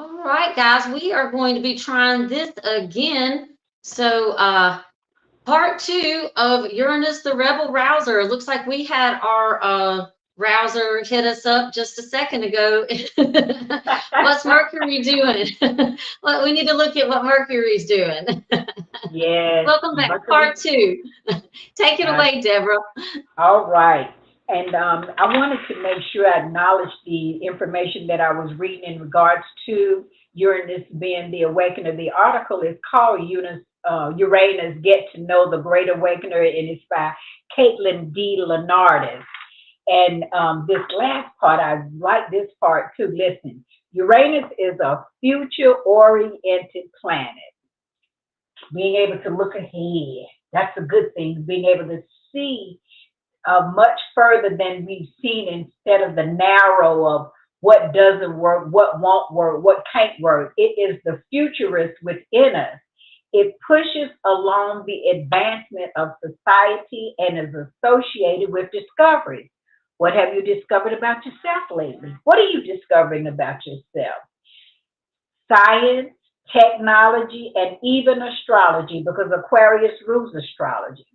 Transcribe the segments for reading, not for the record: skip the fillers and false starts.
All right, guys, we are going to be trying this again. So, part two of Uranus the Rebel Rouser. It looks like we had our rouser hit us up just a second ago. What's Mercury doing? Well, we need to look at what Mercury's doing. Yes, Welcome back, part Mercury. two. Take it Uh, away, Deborah. all right. And I wanted to make sure I acknowledged the information that I was reading in regards to Uranus being the awakener. The article is called Uranus Get to Know the Great Awakener, and it's by Caitlin D. Leonardis. And this last part, I like this part too. Listen, Uranus is a future oriented planet. Being able to look ahead, that's a good thing. Being able to see much further than we've seen instead of the narrow of what doesn't work, what won't work, what can't work. It is the futurist within us. It pushes along the advancement of society and is associated with discoveries. What have you discovered about yourself lately? What are you discovering about yourself? Science, technology, and even astrology, because Aquarius rules astrology.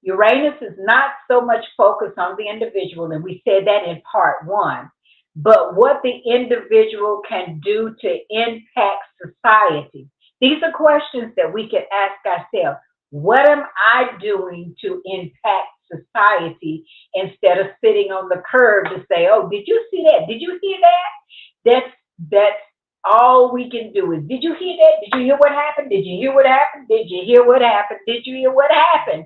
Uranus is not so much focused on the individual, and we said that in part one, but what the individual can do to impact society. These are questions that we can ask ourselves. What am I doing to impact society instead of sitting on the curb to say, oh, did you see that? Did you hear that? That's all we can do is, did you hear that? Did you hear what happened? Did you hear what happened? Did you hear what happened? Did you hear what happened?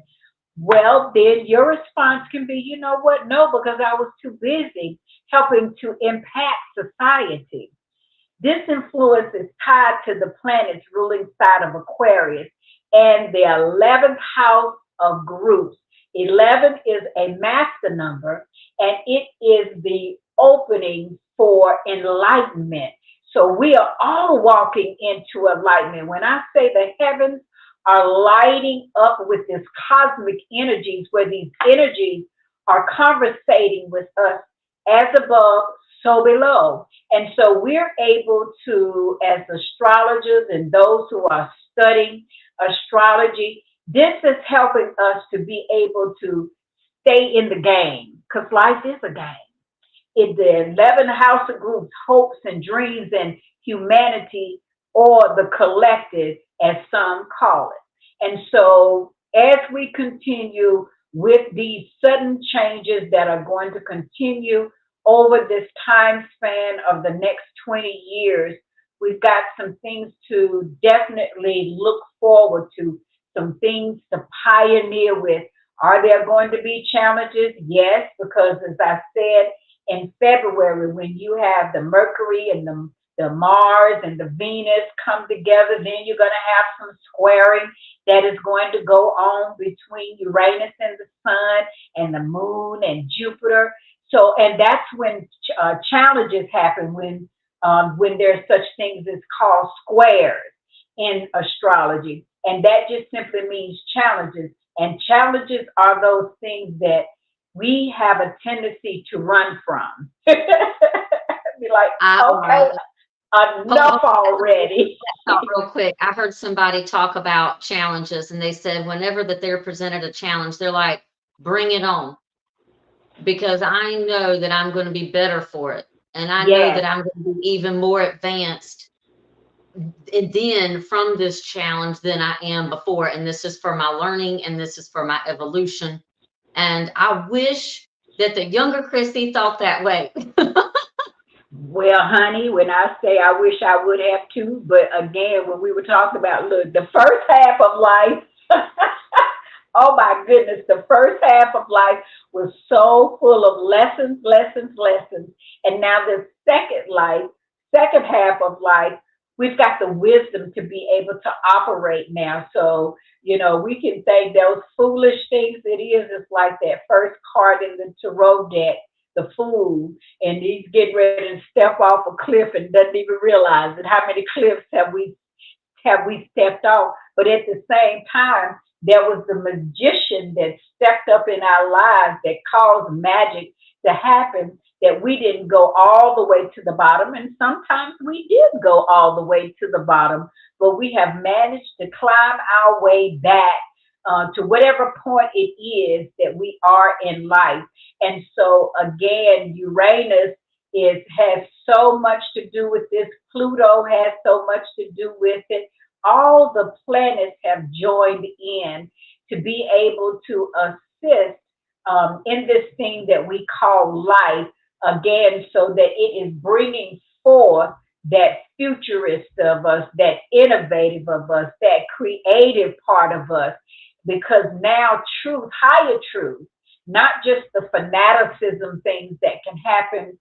Well, then your response can be, you know what? No, because I was too busy helping to impact society. This influence is tied to the planet's ruling side of Aquarius and the 11th house of groups. 11 is a master number, and it is the opening for enlightenment. So we are all walking into enlightenment. When I say the heavens are lighting up with this cosmic energies, where these energies are conversating with us as above, so below. And so we're able to, as astrologers and those who are studying astrology, this is helping us to be able to stay in the game, because life is a game. In the 11 house of groups, hopes and dreams and humanity, or the collective, as some call it. And so, as we continue with these sudden changes that are going to continue over this time span of the next 20 years, we've got some things to definitely look forward to, some things to pioneer with. Are there going to be challenges? Yes, because as I said in February, when you have the Mercury and the Mars and the Venus come together, then you're going to have some squaring that is going to go on between Uranus and the Sun and the Moon and Jupiter. So, and that's when challenges happen, when there's such things as called squares in astrology, and that just simply means challenges. And challenges are those things that we have a tendency to run from. Be like, okay, I enough hold already. that thought real quick. I heard somebody talk about challenges, and they said whenever that they're presented a challenge, they're like, "Bring it on," because I know that I'm going to be better for it, and I know that Yes, I'm going to be even more advanced and then from this challenge than I am before. And this is for my learning, and this is for my evolution. And I wish that the younger Chrissy thought that way. well, honey, when I say I wish I would have too, but again, when we were talking about, look, the first half of life, oh my goodness, the first half of life was so full of lessons, lessons, lessons. And now the second half of life, we've got the wisdom to be able to operate now. So, we can say those foolish things it is. It's like that first card in the tarot deck, the fool, and he's getting ready to step off a cliff and doesn't even realize it. How many cliffs have we stepped off? But at the same time, there was the magician that stepped up in our lives that caused magic to happen that we didn't go all the way to the bottom. And sometimes we did go all the way to the bottom, but we have managed to climb our way back to whatever point it is that we are in life. And so again, Uranus has so much to do with this. Pluto has so much to do with it. All the planets have joined in to be able to assist in this thing that we call life, again, so that it is bringing forth that futurist of us, that innovative of us, that creative part of us, because now truth, higher truth, not just the fanaticism things that can happen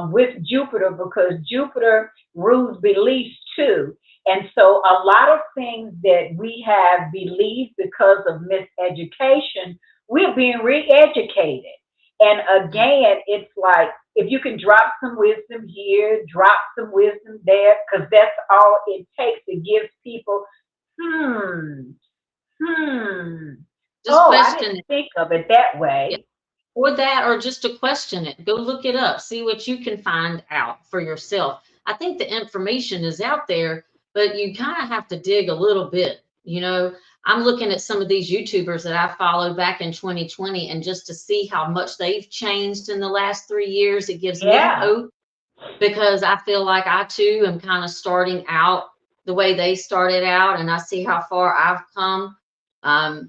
with Jupiter, because Jupiter rules beliefs too. And so a lot of things that we have believed because of miseducation, we're being re-educated. And again, it's like, if you can drop some wisdom here, drop some wisdom there, because that's all it takes. It gives people, Just I question didn't it. think of it that way. Yeah. Or that, or just to question it. Go look it up, see what you can find out for yourself. I think the information is out there, but you kind of have to dig a little bit. You know, I'm looking at some of these YouTubers that I followed back in 2020, and just to see how much they've changed in the last 3 years, it gives me Yeah, hope, because I feel like I too am kind of starting out the way they started out, and I see how far I've come.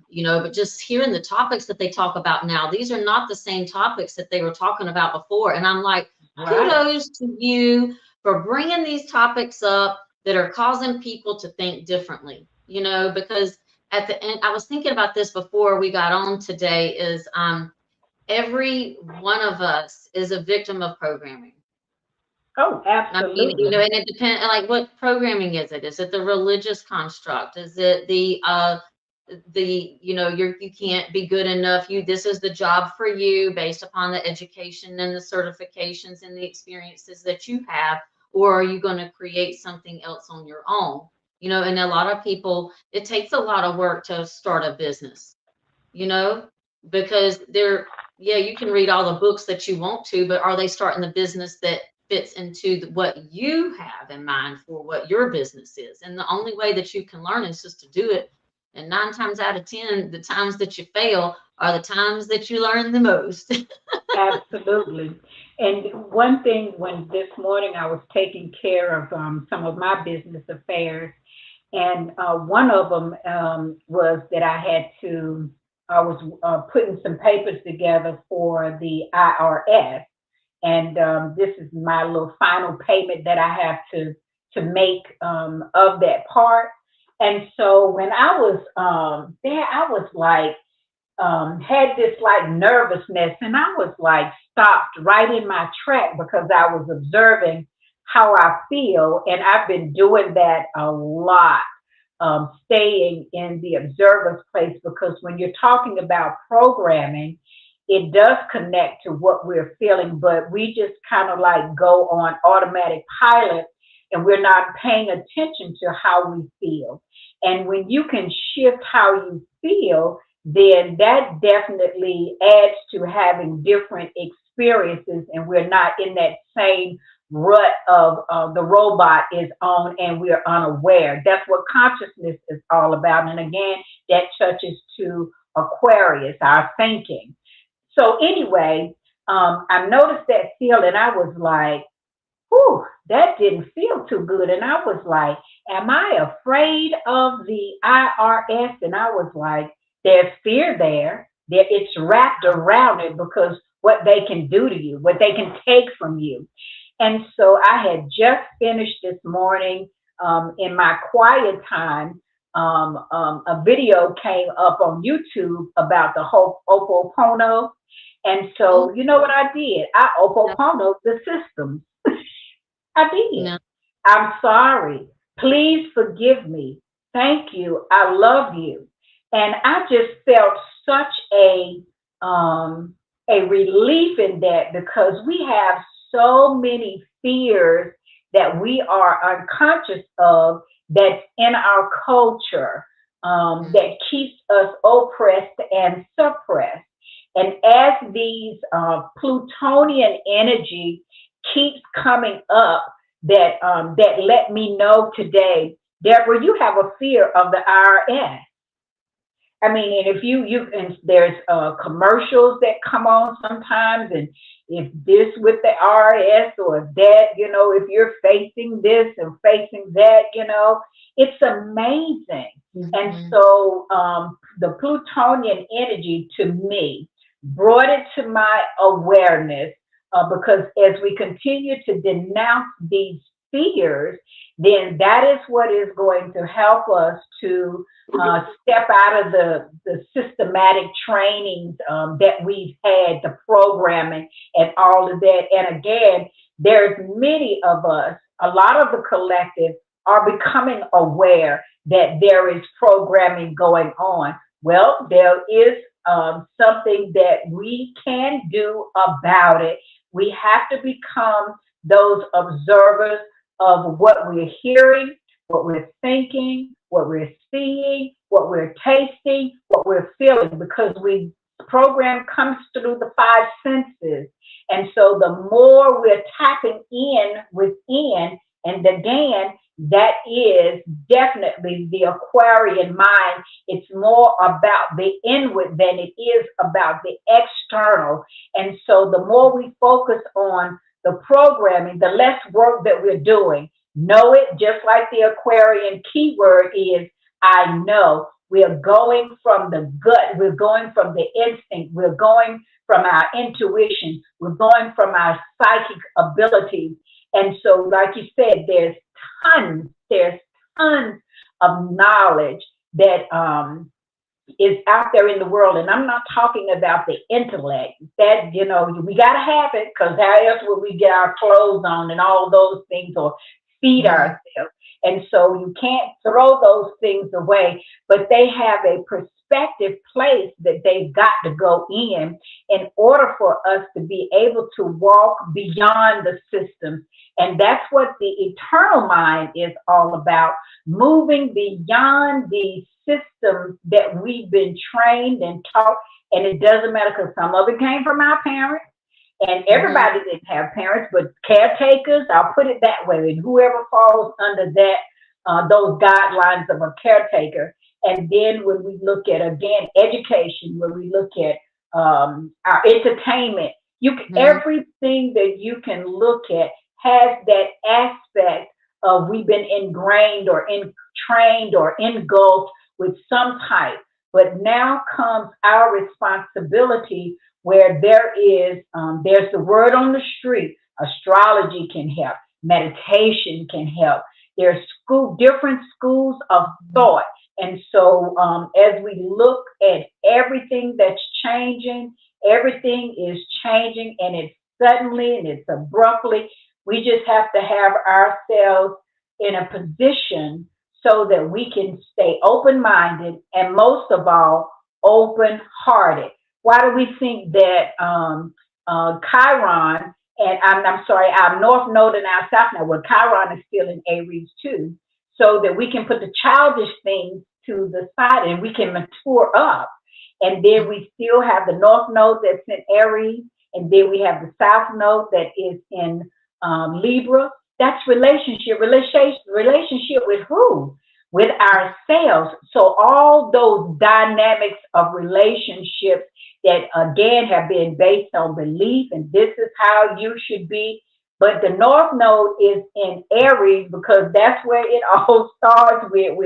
You know, but just hearing the topics that they talk about now, these are not the same topics that they were talking about before. And I'm like, right. kudos to you for bringing these topics up that are causing people to think differently, you know, because at the end, I was thinking about this before we got on today, is every one of us is a victim of programming. Oh, I mean, you know, absolutely. and it depends, like, what programming is it? Is it the religious construct? Is it the, you know, you can't be good enough, this is the job for you based upon the education and the certifications and the experiences that you have, or are you going to create something else on your own? You know, and a lot of people, it takes a lot of work to start a business, you know, because yeah, you can read all the books that you want to, but are they starting the business that fits into what you have in mind for what your business is? And the only way that you can learn is just to do it. And 9 times out of 10, the times that you fail are the times that you learn the most. Absolutely. And one thing, when this morning I was taking care of some of my business affairs, and one of them was that I was putting some papers together for the IRS, and this is my little final payment that I have to make of that part. And so when I was there, I was like, had this like nervousness, and I was like stopped right in my track because I was observing how I feel, and I've been doing that a lot, staying in the observer's place, because when you're talking about programming, it does connect to what we're feeling, but we just kind of like go on automatic pilot, and we're not paying attention to how we feel. And when you can shift how you feel, then that definitely adds to having different experiences, and we're not in that same rut of the robot is on and we're unaware. That's what consciousness is all about. And again, that touches to Aquarius, our thinking. So anyway, I noticed that feel, and I was like, whew, that didn't feel too good. And I was like, am I afraid of the IRS? And I was like, there's fear there. That it's wrapped around it, because what they can do to you, what they can take from you. And so I had just finished this morning, in my quiet time. A video came up on YouTube about the whole Opopono. And Oh, so, you know what I did? I no, Opopono the system. I did. no. I'm sorry. Please forgive me. Thank you. I love you. And I just felt such a relief in that, because we have so many fears that we are unconscious of, that's in our culture, Mm, that keeps us oppressed and suppressed. And as these Plutonian energy keeps coming up, that let me know today, Deborah, you have a fear of the IRS. I mean, and if and there's commercials that come on sometimes, and if this with the IRS or that, if you're facing this and facing that, it's amazing. And so the Plutonian energy to me brought it to my awareness, because as we continue to denounce these fears, then that is what is going to help us to step out of the systematic trainings that we've had, the programming and all of that. And again, there's many of us, a lot of the collective are becoming aware that there is programming going on. Well, there is something that we can do about it. We have to become those observers of what we're hearing, what we're thinking, what we're seeing, what we're tasting, what we're feeling, because program comes through the five senses. And so the more we're tapping in within, and again, that is definitely the Aquarian mind. It's more about the inward than it is about the external. And so the more we focus on the programming, the less work that we're doing. Know it, just like the Aquarian keyword is, I know. We're going from the gut. We're going from the instinct. We're going from our intuition. We're going from our psychic abilities. And so, like you said, there's tons of knowledge that is out there in the world. And I'm not talking about the intellect. That, we got to have it, because how else would we get our clothes on and all those things, or feed ourselves? And so you can't throw those things away, but they have a perspective place that they've got to go in order for us to be able to walk beyond the systems. And that's what the eternal mind is all about, moving beyond the systems that we've been trained and taught. And it doesn't matter, because some of it came from our parents. And everybody didn't have parents, but caretakers, I'll put it that way, and whoever falls under that, those guidelines of a caretaker. And then when we look at, again, education, when we look at our entertainment, everything that you can look at has that aspect of we've been ingrained or trained or engulfed with some type. But now comes our responsibility, where there's the word on the street. Astrology can help. Meditation can help. There's different schools of thought. And so as we look at everything that's changing, everything is changing, and it's suddenly and it's abruptly. We just have to have ourselves in a position so that we can stay open-minded, and most of all, open-hearted. Why do we think that Chiron, and I'm sorry, our North Node and our South Node, well, Chiron is still in Aries too, so that we can put the childish things to the side and we can mature up. And then we still have the North Node that's in Aries, and then we have the South Node that is in Libra. That's relationship with who? With ourselves. So all those dynamics of relationships that, again, have been based on belief, and this is how you should be. But the North Node is in Aries, because that's where it all starts with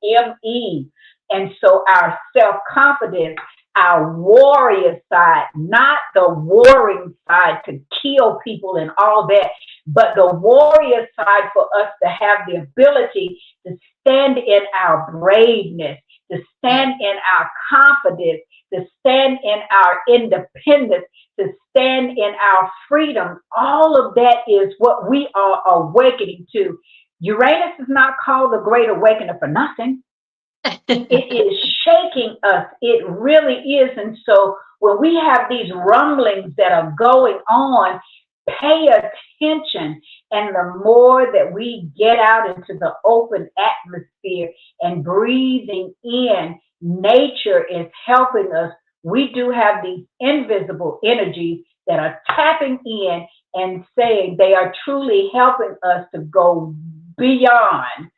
YOUME. And so our self-confidence, our warrior side, not the warring side to kill people and all that, but the warrior side for us to have the ability to stand in our braveness, to stand in our confidence, to stand in our independence, to stand in our freedom. All of that is what we are awakening to. Uranus is not called the Great Awakener for nothing. It is shaking us. It really is. And so when we have these rumblings that are going on, pay attention. And the more that we get out into the open atmosphere and breathing in, nature is helping us we do have these invisible energies that are tapping in and saying they are truly helping us to go beyond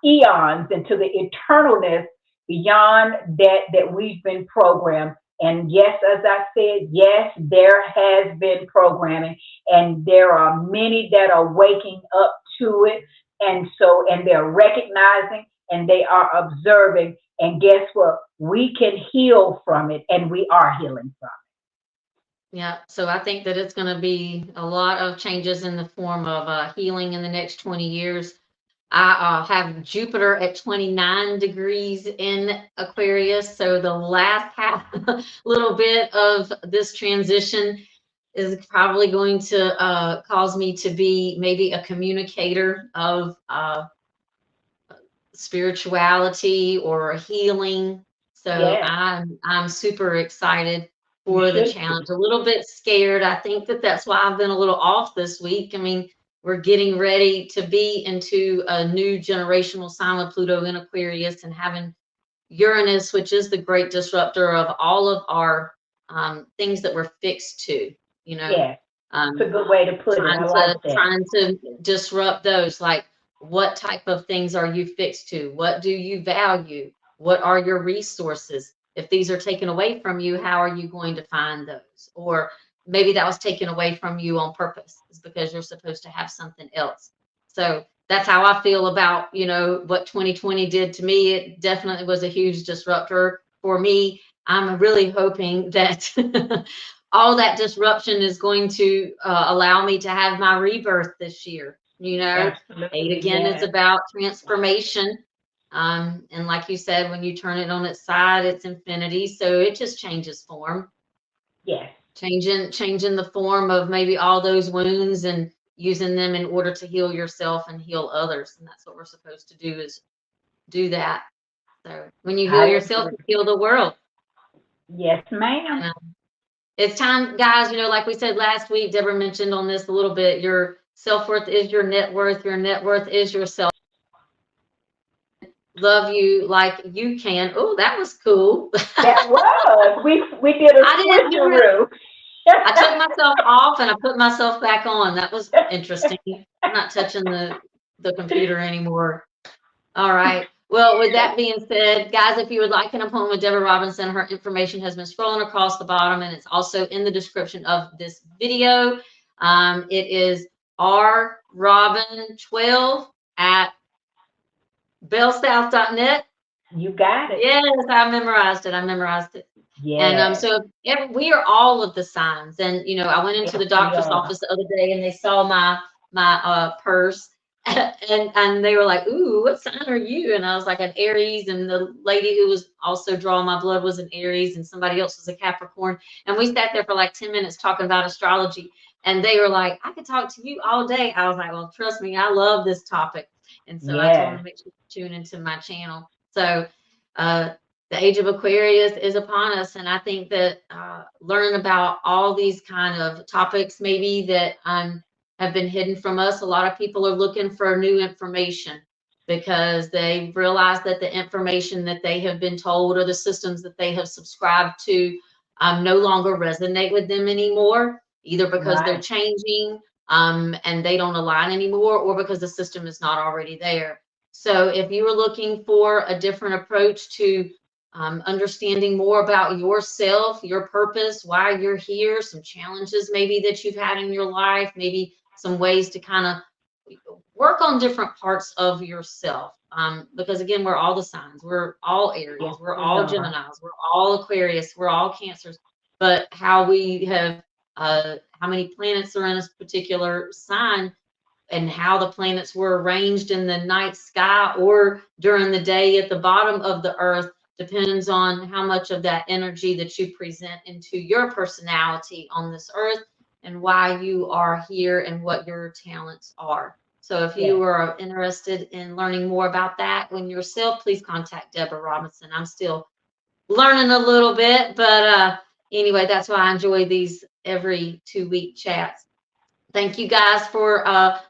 eons into the eternalness beyond that we've been programmed. And yes, as I said, yes, there has been programming, and there are many that are waking up to it. And so, and they're recognizing and they are observing. And guess what? We can heal from it, and we are healing from Yeah, so I think that it's going to be a lot of changes in the form of healing in the next 20 years. I have Jupiter at 29 degrees in Aquarius. So the last half, little bit of this transition is probably going to cause me to be maybe a communicator of spirituality or healing. it. So Yes, I'm super excited you for the should be. challenge. A little bit scared. I think that that's why I've been a little off this week. I mean, we're getting ready to be into a new generational sign with Pluto in Aquarius, and having Uranus, which is the great disruptor of all of our things that we're fixed to, you know. Yes, it's a Um, good way to put it. I like that. trying to disrupt those, like, what type of things are you fixed to? What do you value? What are your resources? If these are taken away from you, how are you going to find those? Or maybe that was taken away from you on purpose, is because you're supposed to have something else. So that's how I feel about, you know, what 2020 did to me. It definitely was a huge disruptor for me. I'm really hoping that all that disruption is going to allow me to have my rebirth this year. You know, eight Absolutely, again is yes, about transformation. And like you said, when you turn it on its side, it's infinity. So it just changes form, yes. changing the form of maybe all those wounds and using them in order to heal yourself and heal others. And that's what we're supposed to do, is do that. So when you heal I yourself, agree. you heal the world. Yes, ma'am. And it's time, guys, you know, like we said last week, Deborah mentioned on this a little bit, your self-worth is your net worth. Your net worth is your self. Love you like you can. Oh, that was cool. That was. We did a I didn't do it. switcheroo. I took myself off and I put myself back on. That was interesting. I'm not touching the computer anymore. All right. Well, with that being said, guys, if you would like an appointment with Deborah Robinson, her information has been scrolling across the bottom, and it's also in the description of this video. It is rrobin12 at bellsouth.net. You got it. Yes, I memorized it. I memorized it. And Yes, so we are all of the signs. And you know, I went into yes, the we doctor's are. office the other day, and they saw my purse, and they were like, "Ooh, what sign are you?" And I was like, "An Aries." And the lady who was also drawing my blood was an Aries, and somebody else was a Capricorn. And we sat there for like 10 minutes talking about astrology. And they were like, "I could talk to you all day." I was like, "Well, trust me, I love this topic." And so I told them Yes, to make sure to tune into my channel. So uh, the age of Aquarius is upon us, and I think that learning about all these kind of topics, maybe that have been hidden from us. A lot of people are looking for new information because they realize that the information that they have been told, or the systems that they have subscribed to, no longer resonate with them anymore, either because they're right. changing and they don't align anymore, or because the system is not already there. So if you are looking for a different approach to understanding more about yourself, your purpose, why you're here, some challenges maybe that you've had in your life, maybe some ways to kind of work on different parts of yourself. Because again, we're all the signs, we're all Yes, Aries, we're we all are. Geminis, we're all Aquarius, we're all Cancers. But how we have, how many planets are in a particular sign, and how the planets were arranged in the night sky or during the day at the bottom of the earth, depends on how much of that energy that you present into your personality on this earth, and why you are here and what your talents are. So if you Yes. are interested in learning more about that when yourself, please contact Deborah Robinson. I'm still learning a little bit, but anyway, that's why I enjoy these every 2 week chats. Thank you guys for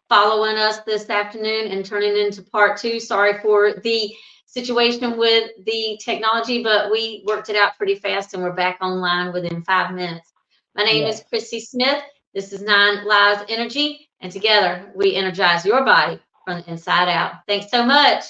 following us this afternoon and turning into part two. Sorry for the situation with the technology, but we worked it out pretty fast and we're back online within 5 minutes. My name is Yes. Christy Smith. This is Nine Lives Energy, and together we energize your body from the inside out. Thanks so much.